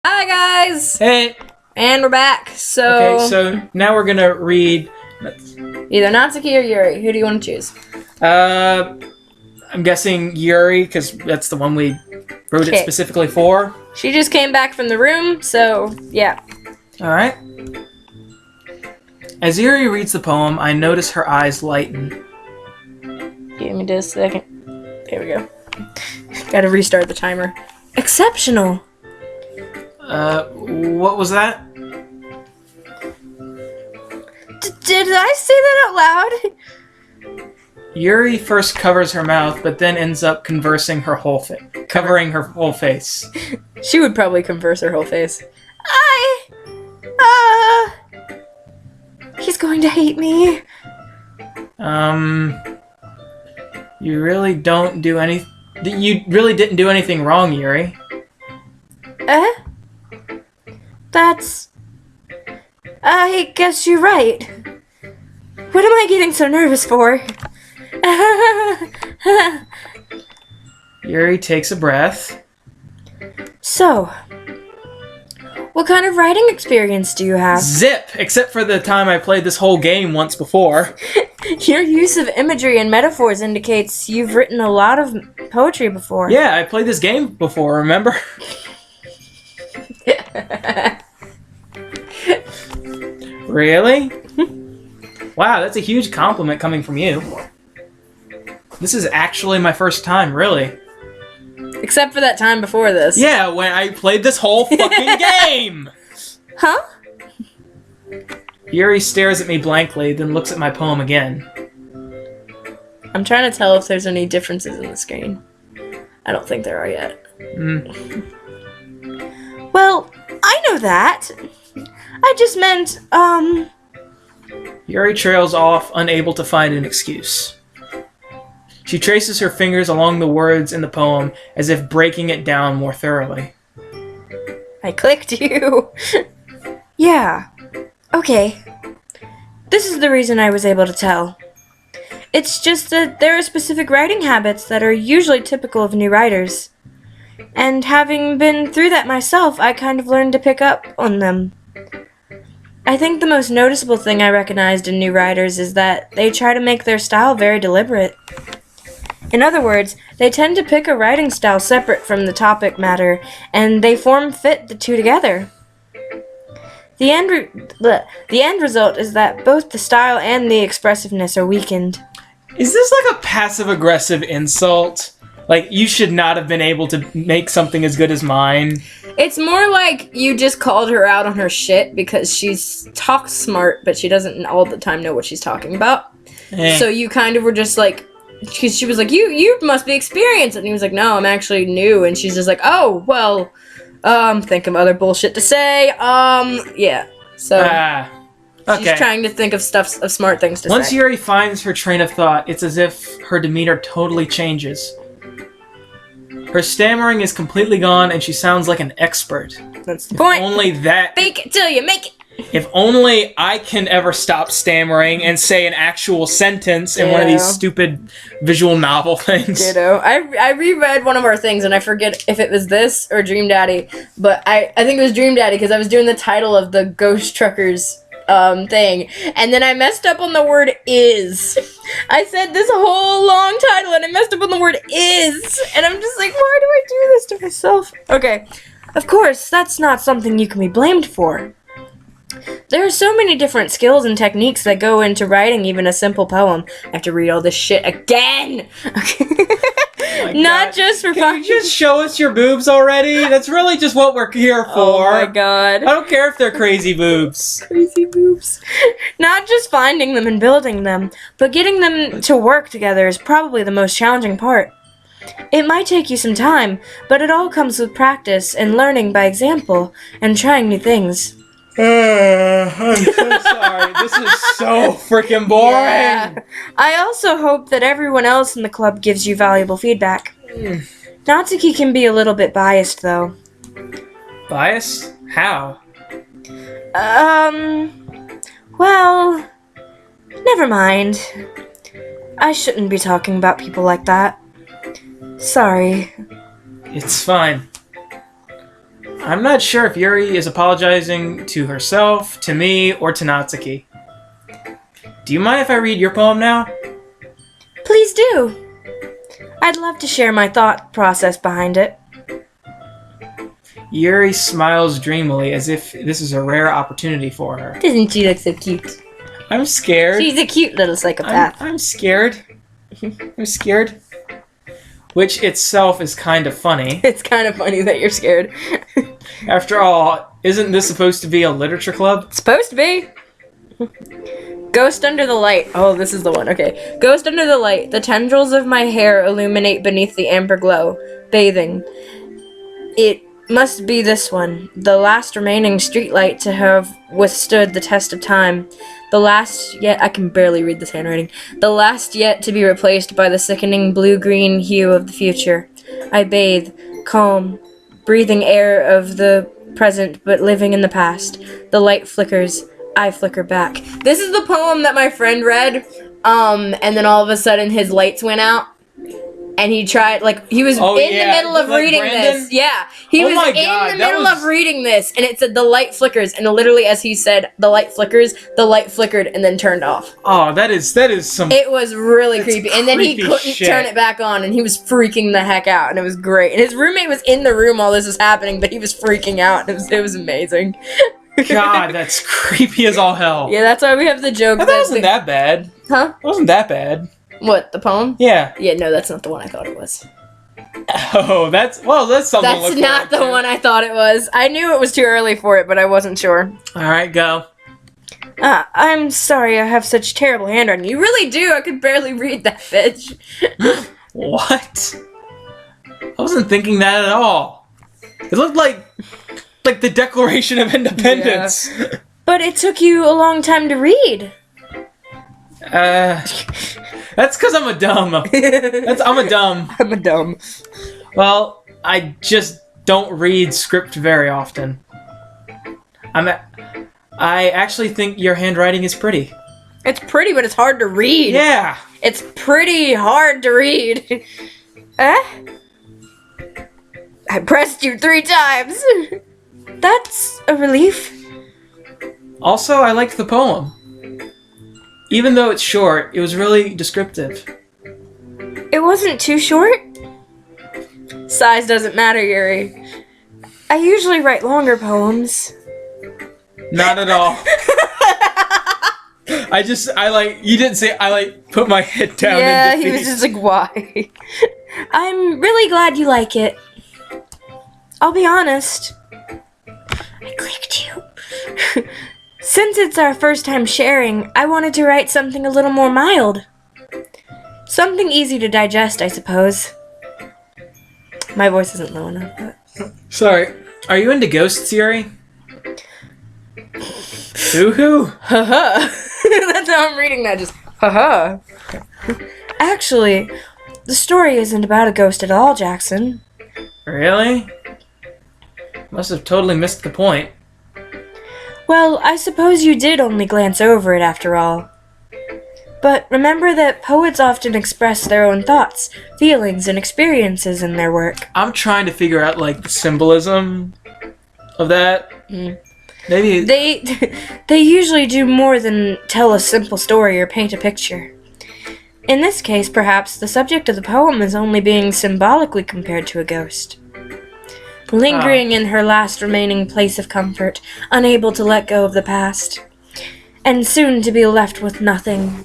Hi guys! Hey! And we're back. So now we're gonna read... Either Natsuki or Yuri. Who do you want to choose? I'm guessing Yuri, because that's the one we wrote it specifically for. She just came back from the room, so yeah. Alright. As Yuri reads the poem, I notice her eyes lighten. Give me just a second. There we go. Gotta restart the timer. Exceptional! What was that? Did I say that out loud? Yuri first covers her mouth, but then ends up covering her whole face. She would probably converse her whole face. He's going to hate me. You really don't do any... You really didn't do anything wrong, Yuri. I guess you're right. What am I getting so nervous for? Yuri takes a breath. So, what kind of writing experience do you have? Zip! Except for the time I played this whole game once before. Your use of imagery and metaphors indicates you've written a lot of poetry before. Yeah, I played this game before, remember? Really? Wow, that's a huge compliment coming from you. This is actually my first time, really. Except for that time before this. Yeah, when I played this whole fucking game! Huh? Yuri stares at me blankly, then looks at my poem again. I'm trying to tell if there's any differences in the screen. I don't think there are yet. Well, I know that. I just meant, Yuri trails off, unable to find an excuse. She traces her fingers along the words in the poem, as if breaking it down more thoroughly. I clicked you. Yeah. Okay. This is the reason I was able to tell. It's just that there are specific writing habits that are usually typical of new writers. And having been through that myself, I kind of learned to pick up on them. I think the most noticeable thing I recognized in new writers is that they try to make their style very deliberate. In other words, they tend to pick a writing style separate from the topic matter, and they form-fit the two together. The end result is that both the style and the expressiveness are weakened. Is this like a passive-aggressive insult? Like, you should not have been able to make something as good as mine? It's more like you just called her out on her shit because she's talks smart, but she doesn't all the time know what she's talking about. So you kind of were just like, because she was like, you must be experienced, and he was like, no, I'm actually new, and she's just like, oh, well, think of other bullshit to say, yeah. So okay. She's trying to think of smart things to say. Once Yuri finds her train of thought, it's as if her demeanor totally changes. Her stammering is completely gone, and she sounds like an expert. That's the point. Only that... Fake it till you make it! If only I can ever stop stammering and say an actual sentence in one of these stupid visual novel things. Ditto. I reread one of our things, and I forget if it was this or Dream Daddy, but I think it was Dream Daddy, because I was doing the title of the Ghost Truckers thing, and then I messed up on the word is. I said this whole long title, and I messed up on the word is, and I'm just like, why do I do this to myself? Okay, of course, that's not something you can be blamed for. There are so many different skills and techniques that go into writing even a simple poem. I have to read all this shit again! Not just for Can you just show us your boobs already? That's really just what we're here for. Oh my god. I don't care if they're crazy boobs. Crazy boobs. Not just finding them and building them, but getting them to work together is probably the most challenging part. It might take you some time, but it all comes with practice and learning by example and trying new things. I'm so sorry. This is so freaking boring. Yeah. I also hope that everyone else in the club gives you valuable feedback. Natsuki can be a little bit biased, though. Biased? How? Well, never mind. I shouldn't be talking about people like that. Sorry. It's fine. I'm not sure if Yuri is apologizing to herself, to me, or to Natsuki. Do you mind if I read your poem now? Please do. I'd love to share my thought process behind it. Yuri smiles dreamily as if this is a rare opportunity for her. Doesn't she look so cute? I'm scared. She's a cute little psychopath. I'm scared. I'm scared. Which itself is kind of funny. It's kind of funny that you're scared. After all, isn't this supposed to be a literature club? It's supposed to be. Ghost under the light. Oh, this is the one. Okay. Ghost under the light. The tendrils of my hair illuminate beneath the amber glow. Bathing. It must be this one. The last remaining streetlight to have withstood the test of time. The last yet... I can barely read this handwriting. The last yet to be replaced by the sickening blue-green hue of the future. I bathe, calm, breathing air of the present but living in the past. The light flickers. I flicker back. This is the poem that my friend read, and then all of a sudden his lights went out. And he tried, like, he was in the middle of reading Brandon? this. Yeah. He was in the middle of reading this, and it said the light flickers, and literally as he said, the light flickers, the light flickered and then turned off. Oh, that is some... It was really creepy. And then he creepy couldn't shit. turn it back on, and he was freaking the heck out, and it was great. And his roommate was in the room while this was happening, but he was freaking out. It was amazing. God, that's creepy as all hell. Yeah, that's why we have the joke. That wasn't that bad. Huh? It wasn't that bad. What, the poem? Yeah. Yeah, no, that's not the one I thought it was. Oh, that's something. That's not the one I thought it was. I knew it was too early for it, but I wasn't sure. All right, go. I'm sorry I have such terrible handwriting. You really do. I could barely read that, bitch. What? I wasn't thinking that at all. It looked like the Declaration of Independence. Yeah. But it took you a long time to read. That's because I'm a dumb. I'm a dumb. I'm a dumb. Well, I just don't read script very often. I actually think your handwriting is pretty. It's pretty, but it's hard to read. Yeah. It's pretty hard to read. I pressed you 3 times. That's a relief. Also, I liked the poem. Even though it's short, it was really descriptive. It wasn't too short? Size doesn't matter, Yuri. I usually write longer poems. Not at all. You didn't say put my head down. Yeah, in defeat. he was just like, why? I'm really glad you like it. I'll be honest. I clicked you. Since it's our first time sharing, I wanted to write something a little more mild. Something easy to digest, I suppose. My voice isn't low enough, but... Sorry. Are you into ghosts, Yuri? Hoo-hoo. Haha. That's how I'm reading that, just haha. Actually, the story isn't about a ghost at all, Jackson. Really? Must have totally missed the point. Well, I suppose you did only glance over it after all. But remember that poets often express their own thoughts, feelings, and experiences in their work. I'm trying to figure out, the symbolism of that. Maybe... They usually do more than tell a simple story or paint a picture. In this case, perhaps, the subject of the poem is only being symbolically compared to a ghost. Lingering in her last remaining place of comfort, unable to let go of the past, and soon to be left with nothing.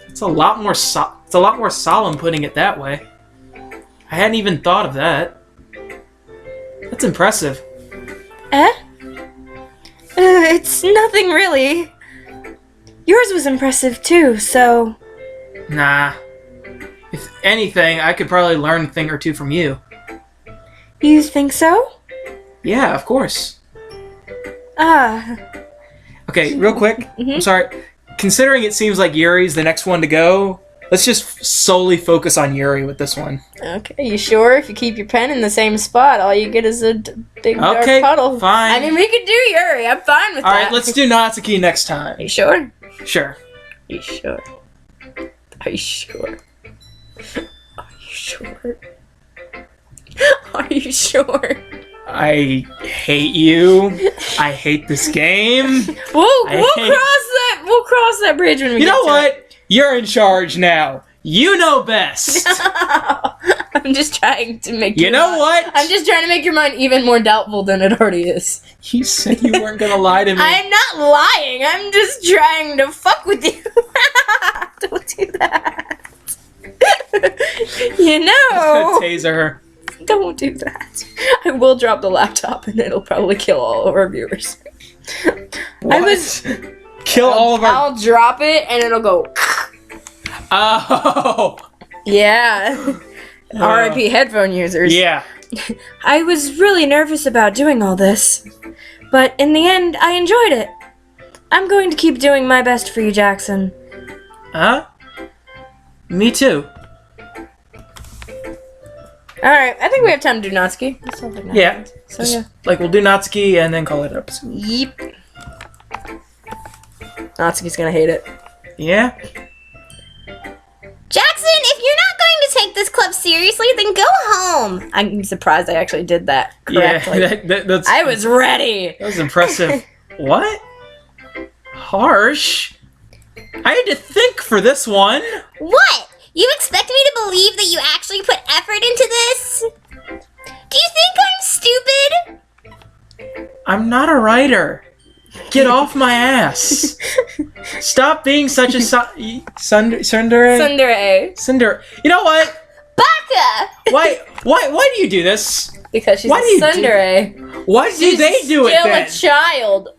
It's a lot more solemn putting it that way. I hadn't even thought of that. That's impressive. It's nothing really. Yours was impressive too, so... Nah. If anything, I could probably learn a thing or two from you. You think so? Yeah, of course. Okay, real quick. Mm-hmm. I'm sorry. Considering it seems like Yuri's the next one to go, let's just solely focus on Yuri with this one. Okay, you sure? If you keep your pen in the same spot, all you get is a big dark puddle. Fine. I mean, we could do Yuri. I'm fine with that. Alright, let's do Natsuki next time. Are you sure? Sure. Are you sure? Are you sure? Are you sure? Are you sure? I hate you. I hate this game. We'll cross that bridge when we You get know to what? it. You're in charge now. You know best. I'm just trying to make You know what? I'm just trying to make your mind even more doubtful than it already is. You said you weren't gonna lie to me. I'm not lying. I'm just trying to fuck with you. Don't do that. You know. Taser her. Don't do that. I will drop the laptop and it'll probably kill all of our viewers. What? Kill all of our... I'll drop it and it'll go. Oh! Yeah. RIP headphone users. Yeah. I was really nervous about doing all this, but in the end, I enjoyed it. I'm going to keep doing my best for you, Jackson. Huh? Me too. Alright, I think we have time to do Natsuki. That sounds like Yeah. Natsuki. So Just, yeah. like, we'll do Natsuki and then call it an episode. Yep. Natsuki's gonna hate it. Yeah? Jackson, if you're not going to take this club seriously, then go home. I'm surprised I actually did that correctly. Yeah, that's... I was ready! That was impressive. What? Harsh? I had to think for this one. What? You expect me to believe that you actually put effort into this? Do you think I'm stupid? I'm not a writer. Get off my ass. Stop being such a tsundere. Tsundere. You know what? Baka! Why do you do this? Because she's Why do a you do- tsundere. Why do they do it Still then? a child.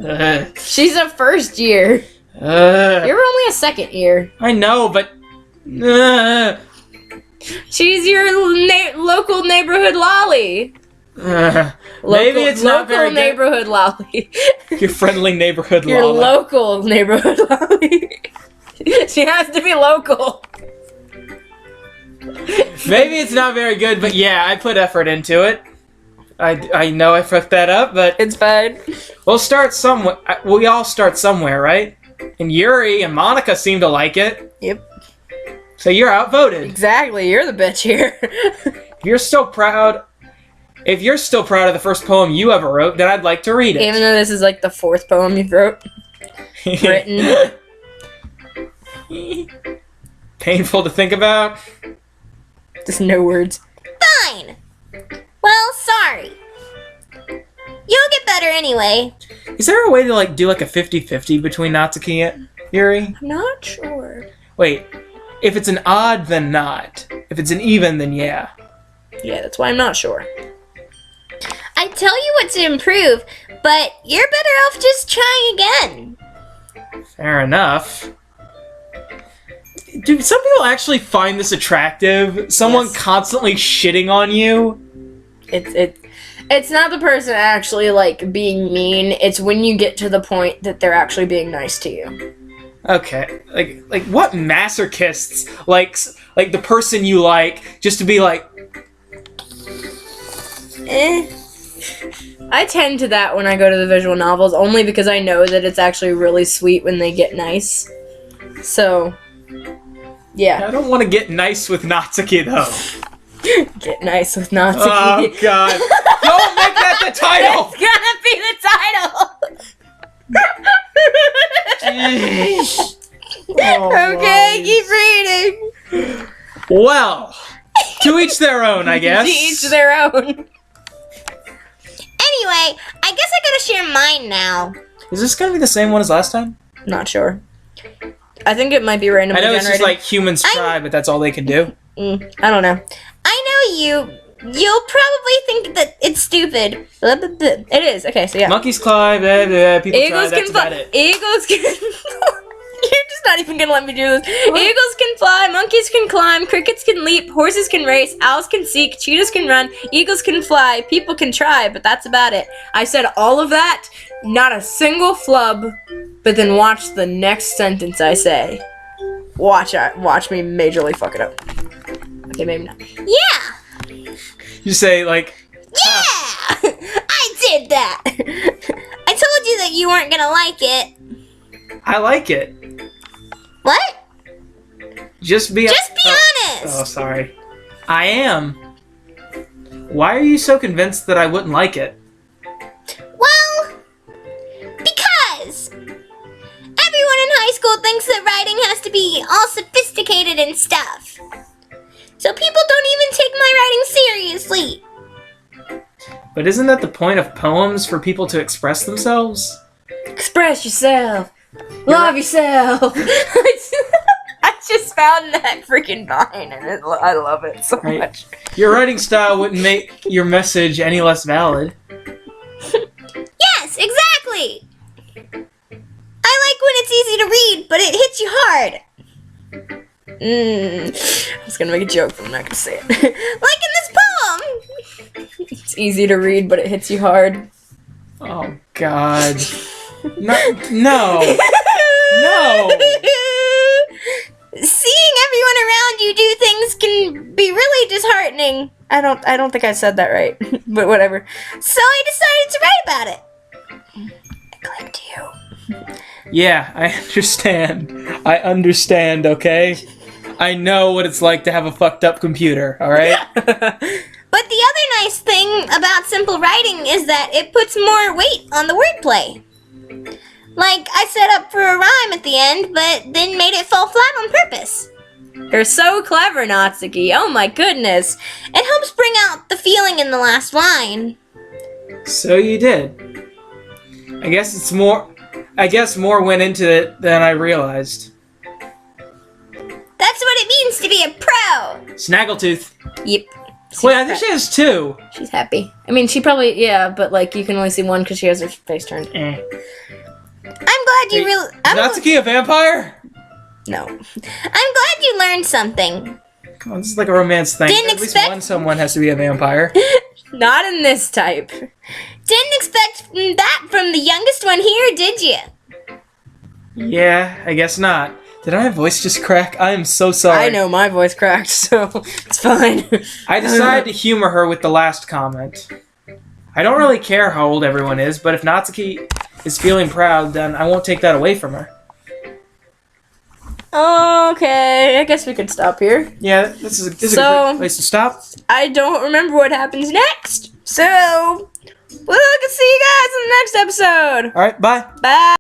Ugh. She's a first year. Ugh. You're only a second year. I know, but She's your local neighborhood lolly. maybe it's not very local neighborhood lolly. good. Your friendly neighborhood Your lolly. local neighborhood lolly. She has to be local. Maybe it's not very good, but yeah, I put effort into it. I know I fucked that up, but It's fine. we'll start somewhere. We all start somewhere, right? And Yuri and Monica seem to like it. Yep. So you're outvoted. Exactly. You're the bitch here. If you're still proud of the first poem you ever wrote, then I'd like to read it. Even though this is like the fourth poem you've written. Painful to think about. Just no words. Fine. Well, sorry. You'll get better anyway. Is there a way to do a 50-50 between Natsuki and Yuri? I'm not sure. Wait, if it's an odd, then not. If it's an even, then yeah. Yeah, that's why I'm not sure. I tell you what to improve, but you're better off just trying again. Fair enough. Do some people actually find this attractive? Someone Yes. constantly shitting on you? It's not the person actually being mean. It's when you get to the point that they're actually being nice to you. Okay, like what masochists like the person you like just to be like, I tend to that when I go to the visual novels, only because I know that it's actually really sweet when they get nice. So, yeah. I don't want to get nice with Natsuki though. Get nice with Natsuki. Oh god. Don't make that the title! It's gonna be the title! Oh, Okay, keep reading! well, to each their own, I guess. To each their own. Anyway, I guess I gotta share mine now. Is this gonna be the same one as last time? Not sure. I think it might be I randomly know it's just generated. like humans try, but that's all they can do. I don't know. I know you'll probably think that it's stupid. It is. Okay, so yeah. Monkeys climb, people Eagles try, can that's fly. about it. Eagles can. You're just not even gonna let me do this. Eagles can fly, monkeys can climb, crickets can leap, horses can race, owls can seek, cheetahs can run, eagles can fly, people can try, but that's about it. I said all of that, not a single flub, but then watch the next sentence I say. Watch me majorly fuck it up. Okay, maybe not. Yeah! You say Yeah! I did that! I told you that you weren't gonna like it. I like it. What? Just be Just be Oh, honest! sorry. I am. Why are you so convinced that I wouldn't like it? Well, because everyone in high school thinks that writing has to be all sophisticated and stuff. So people don't even take my writing seriously. But isn't that the point of poems, for people to express themselves? Express yourself. Love yourself. I just found that freaking line, and I love it so Right. much. Your writing style wouldn't make your message any less valid. Yes, exactly. I like when it's easy to read, but it hits you hard. I was gonna make a joke, but I'm not gonna say it. Like in this poem. It's easy to read, but it hits you hard. Oh, God. No. No. No. Seeing everyone around you do things can be really disheartening. I don't think I said that right, but whatever. So I decided to write about it. It clicked you. Yeah, I understand, okay? I know what it's like to have a fucked up computer, alright? But the other nice thing about simple writing is that it puts more weight on the wordplay. Like, I set up for a rhyme at the end, but then made it fall flat on purpose. You're so clever, Natsuki. Oh my goodness. It helps bring out the feeling in the last line. So you did. I guess more went into it than I realized. That's what it means to be a pro. Snaggletooth. Yep. Wait, I think she has two. She's happy. I mean, she probably, yeah, but like you can only see one because she has her face turned. Eh. I'm glad you really... Is Natsuki a vampire? No. I'm glad you learned something. Come on, this is like a romance thing. Didn't At least expect- one someone has to be a vampire. Not in this type. Didn't expect that from the youngest one here, did you? Yeah, I guess not. Did my voice just crack? I am so sorry. I know my voice cracked, so it's fine. I decided to humor her with the last comment. I don't really care how old everyone is, but if Natsuki is feeling proud, then I won't take that away from her. Okay, I guess we could stop here. Yeah, this is a So- great place to stop. I don't remember what happens next, so we'll see you guys in the next episode. Alright, bye. Bye.